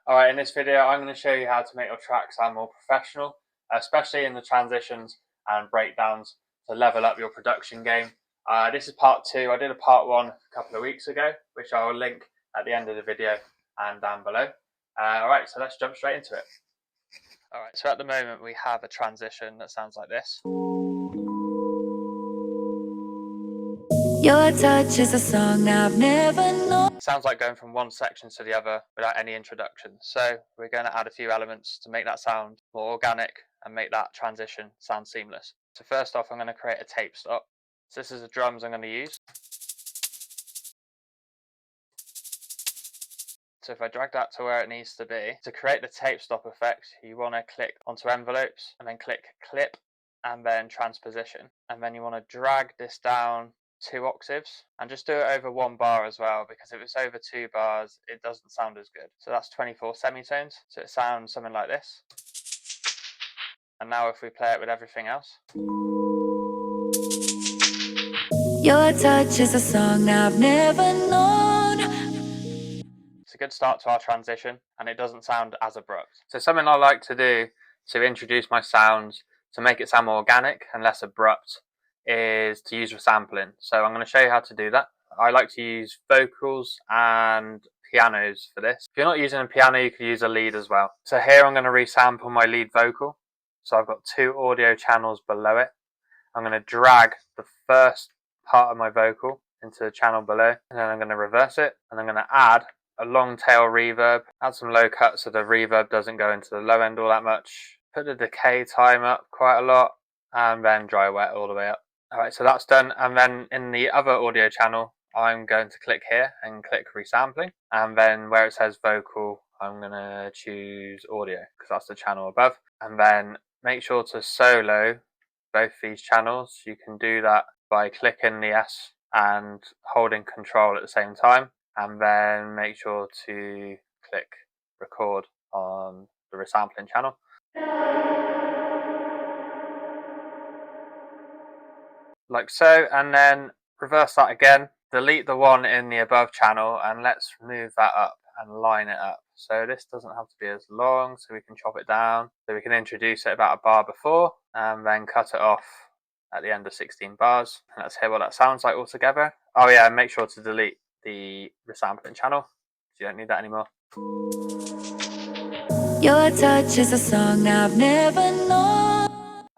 Alright, in this video I'm going to show you how to make your track sound more professional, especially in the transitions and breakdowns to level up your production game. This is part 2. I did a part 1 a couple of weeks ago, which I will link at the end of the video and down below. Alright, so let's jump straight into it. Alright, so at the moment we have a transition that sounds like this. Your touch is a song I've never known. It sounds like going from one section to the other without any introduction. So we're going to add a few elements to make that sound more organic and make that transition sound seamless. So first off, I'm going to create a tape stop. So this is the drums I'm going to use. So if I drag that to where it needs to be, to create the tape stop effect, you want to click onto envelopes and then click clip and then transposition. And then you want to drag this down 2 octaves and just do it over 1 bar as well, because if it's over 2 bars it doesn't sound as good. So that's 24 semitones, so it sounds something like this. And now if we play it with everything else, Your touch is a song I've never known. it's a good start to our transition and it doesn't sound as abrupt. So something I like to do to introduce my sounds to make it sound more organic and less abrupt is to use resampling. So I'm going to show you how to do that. I like to use vocals and pianos for this. If you're not using a piano, you could use a lead as well. So here I'm going to resample my lead vocal. So I've got 2 audio channels below it. I'm going to drag the first part of my vocal into the channel below, and then I'm going to reverse it, and I'm going to add a long tail reverb, add some low cut so the reverb doesn't go into the low end all that much, put the decay time up quite a lot, and then dry wet all the way up. Alright, so that's done, and then in the other audio channel I'm going to click here and click resampling, and then where it says vocal I'm going to choose audio because that's the channel above, and then make sure to solo both these channels. You can do that by clicking the S and holding control at the same time, and then make sure to click record on the resampling channel. Like so, and then reverse that again, delete the one in the above channel, and let's move that up and line it up. So this doesn't have to be as long, so we can chop it down. So we can introduce it about a bar before, and then cut it off at the end of 16 bars. And let's hear what that sounds like all together. Oh yeah, and make sure to delete the resampling channel, so you don't need that anymore. Your touch is a song I've never known.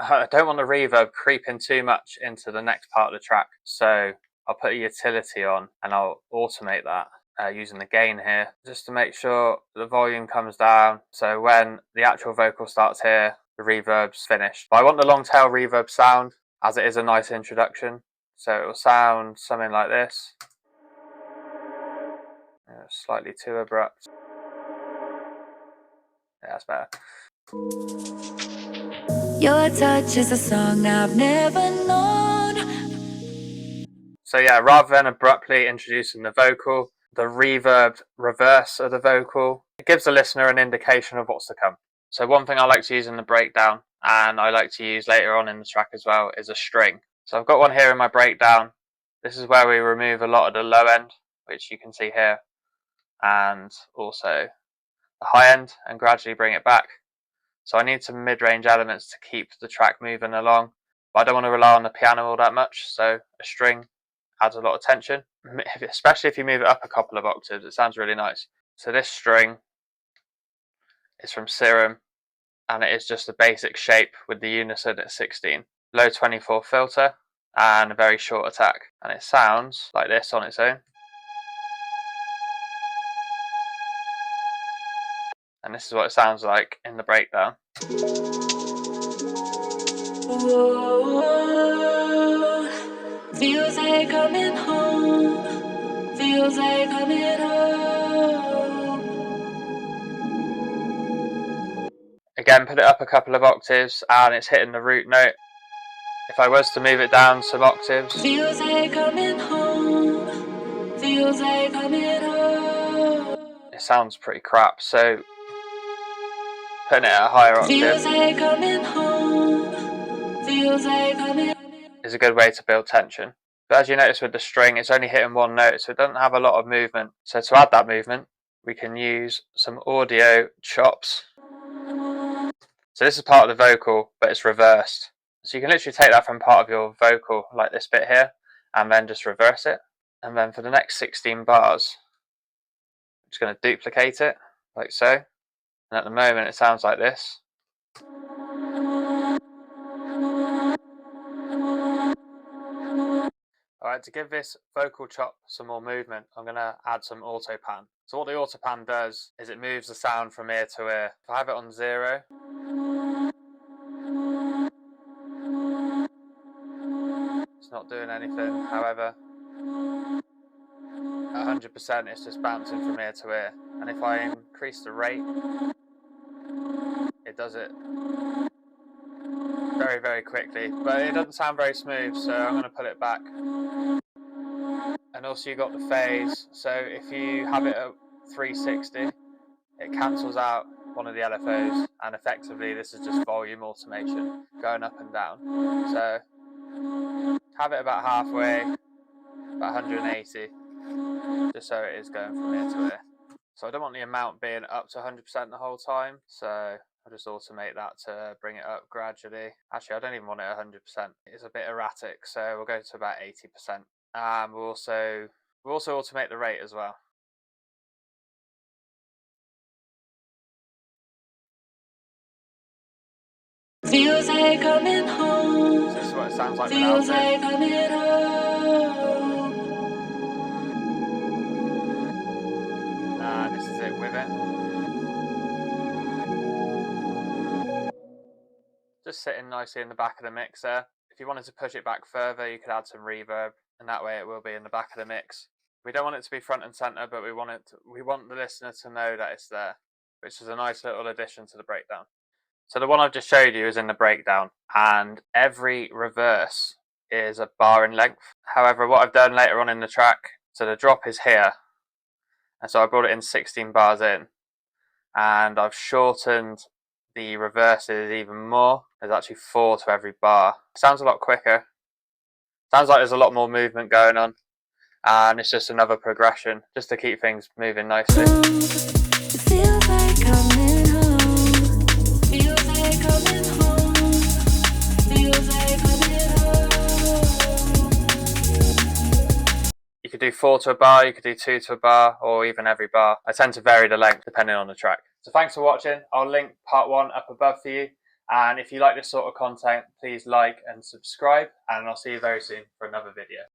I don't want the reverb creeping too much into the next part of the track, so I'll put a utility on and I'll automate that using the gain here, just to make sure the volume comes down, so when the actual vocal starts here, the reverb's finished. But I want the long tail reverb sound, as it is a nice introduction, so it will sound something like this. Slightly too abrupt. Yeah, that's better. Your touch is a song I've never known. So yeah, rather than abruptly introducing the vocal, the reverb reverse of the vocal, it gives the listener an indication of what's to come. So one thing I like to use in the breakdown, and I like to use later on in the track as well, is a string. So I've got one here in my breakdown. This is where we remove a lot of the low end, which you can see here, and also the high end, and gradually bring it back. So I need some mid-range elements to keep the track moving along, but I don't want to rely on the piano all that much, so a string adds a lot of tension, especially if you move it up a couple of octaves. It sounds really nice. So this string is from Serum, and it is just a basic shape with the unison at 16, low 24 filter, and a very short attack, and it sounds like this on its own. And this is what it sounds like in the breakdown. Whoa, feels like coming home. Feels like coming home. Again, put it up a couple of octaves and it's hitting the root note. If I was to move it down some octaves, feels like coming home. Feels like coming home. It sounds pretty crap, so putting it at a higher octave feels like coming home. Feels like coming is a good way to build tension. But as you notice with the string, it's only hitting one note, so it doesn't have a lot of movement. So to add that movement, we can use some audio chops. So this is part of the vocal, but it's reversed. So you can literally take that from part of your vocal, like this bit here, and then just reverse it. And then for the next 16 bars, I'm just going to duplicate it, like so. And at the moment it sounds like this. Alright, to give this vocal chop some more movement, I'm going to add some auto pan. So what the auto pan does is it moves the sound from ear to ear. If I have it on 0, it's not doing anything. However, at 100% it's just bouncing from ear to ear. And if I increase the rate, it does it very, very quickly. But it doesn't sound very smooth, so I'm going to put it back. And also you've got the phase, so if you have it at 360, it cancels out one of the LFOs, and effectively this is just volume automation going up and down. So have it about halfway, about 180, just so it is going from ear to ear. So I don't want the amount being up to 100% the whole time, so I'll just automate that to bring it up gradually. Actually, I don't even want it 100%. It's a bit erratic, so we'll go to about 80%. We'll also automate the rate as well. Feels like coming home. So this is what it sounds like Feels without like it. coming home. And this is it with it. Just sitting nicely in the back of the mixer. If you wanted to push it back further, you could add some reverb, and that way it will be in the back of the mix. We don't want it to be front and center, but we want the listener to know that it's there, which is a nice little addition to the breakdown. So the one I've just showed you is in the breakdown, and every reverse is a bar in length. However, what I've done later on in the track, so the drop is here, and so I brought it in 16 bars in, and I've shortened the reverses even more. There's actually 4 to every bar. Sounds a lot quicker. Sounds like there's a lot more movement going on, and it's just another progression just to keep things moving nicely. It feels like coming home. Feels like coming home. Feels like coming home. You could do 4 to a bar, you could do 2 to a bar, or even every bar. I tend to vary the length depending on the track. So thanks for watching. I'll link part 1 up above for you. And if you like this sort of content, please like and subscribe. And I'll see you very soon for another video.